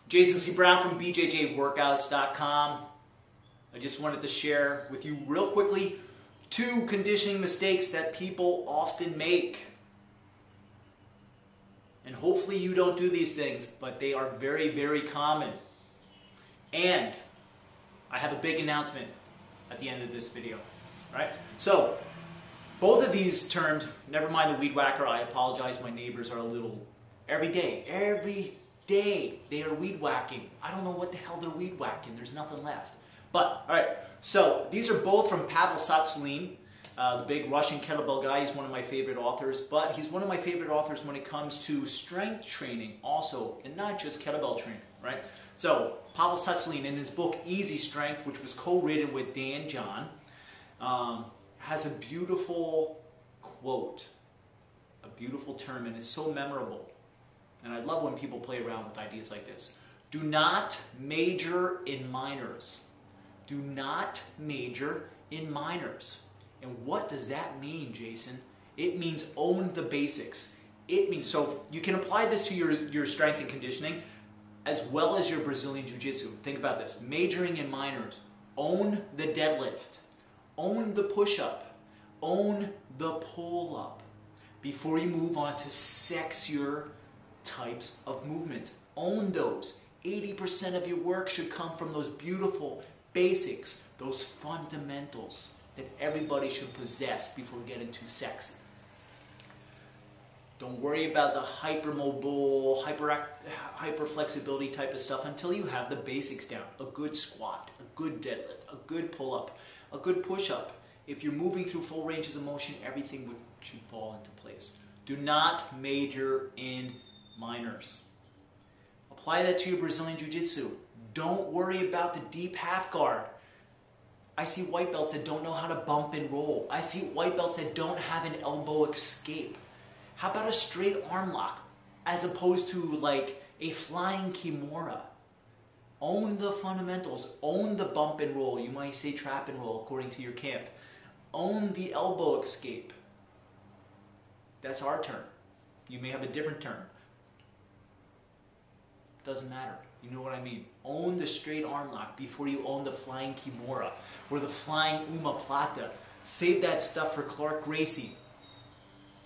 Jason C. Brown from BJJworkouts.com. I just wanted to share with you real quickly 2 conditioning mistakes that people often make. And hopefully you don't do these things, but they are very, very common. And I have a big announcement at the end of this video. All right? So, both of these terms, never mind the weed whacker, I apologize, my neighbors are a little, every day they are weed whacking. I don't know what the hell they're weed whacking, there's nothing left. But, alright, so these are both from Pavel Tsatsouline, the big Russian kettlebell guy. He's one of my favorite authors, but he's one of my favorite authors when it comes to strength training also, and not just kettlebell training, right? So, Pavel Tsatsouline in his book Easy Strength, which was co-written with Dan John, has a beautiful quote, a beautiful term, and it's so memorable. And I love when people play around with ideas like this. Do not major in minors. Do not major in minors. And what does that mean, Jason? It means own the basics. It means, so you can apply this to your strength and conditioning as well as your Brazilian Jiu-Jitsu. Think about this. Majoring in minors. Own the deadlift. Own the push-up. Own the pull-up. Before you move on to sexier types of movements. Own those. 80% of your work should come from those beautiful basics, those fundamentals that everybody should possess before getting too sexy. Don't worry about the hypermobile, hyper flexibility type of stuff until you have the basics down. A good squat, a good deadlift, a good pull-up, a good push-up. If you're moving through full ranges of motion, everything should fall into place. Do not major in minors. Apply that to your Brazilian Jiu-Jitsu. Don't worry about the deep half guard. I see white belts that don't know how to bump and roll. I see white belts that don't have an elbow escape. How about a straight arm lock as opposed to like a flying kimura? Own the fundamentals. Own the bump and roll. You might say trap and roll according to your camp. Own the elbow escape. That's our term. You may have a different term. Doesn't matter. You know what I mean? Own the straight arm lock before you own the flying kimura or the flying omoplata. Save that stuff for Clark Gracie,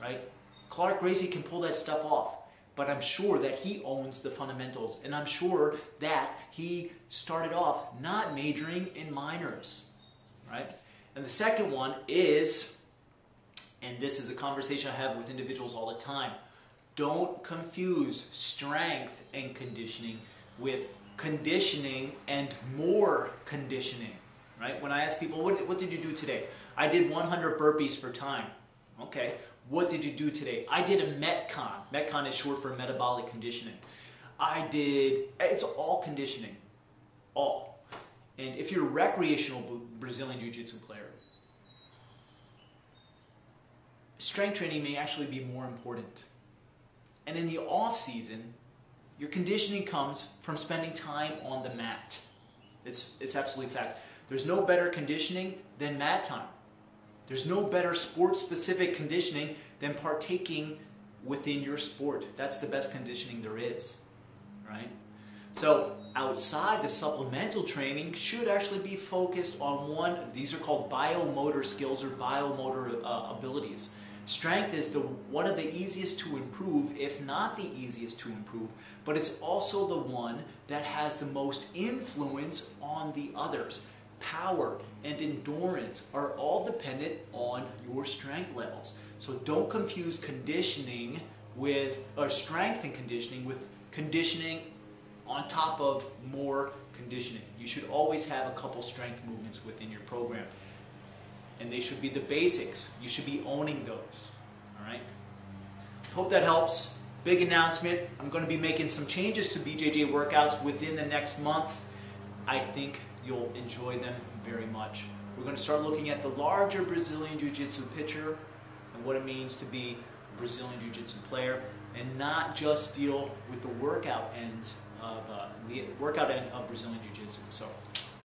right? Clark Gracie can pull that stuff off, but I'm sure that he owns the fundamentals, and I'm sure that he started off not majoring in minors, right? And the second one is, and this is a conversation I have with individuals all the time, don't confuse strength and conditioning with conditioning and more conditioning, right? When I ask people, what did you do today? I did 100 burpees for time. Okay, what did you do today? I did a Metcon. Metcon is short for metabolic conditioning. It's all conditioning, all. And if you're a recreational Brazilian Jiu-Jitsu player, strength training may actually be more important. And in the off season, your conditioning comes from spending time on the mat. It's absolutely fact. There's no better conditioning than mat time. There's no better sport-specific conditioning than partaking within your sport. That's the best conditioning there is, right? So outside, the supplemental training should actually be focused on these are called biomotor skills or biomotor abilities. Strength is one of the easiest to improve, if not the easiest to improve, but it's also the one that has the most influence on the others. Power and endurance are all dependent on your strength levels. So don't confuse conditioning or strength and conditioning with conditioning on top of more conditioning. You should always have a couple strength movements within your program. And they should be the basics. You should be owning those. All right? Hope that helps. Big announcement. I'm going to be making some changes to BJJ workouts within the next month. I think you'll enjoy them very much. We're going to start looking at the larger Brazilian Jiu-Jitsu picture and what it means to be a Brazilian Jiu-Jitsu player, and not just deal with the workout end of Brazilian Jiu-Jitsu. So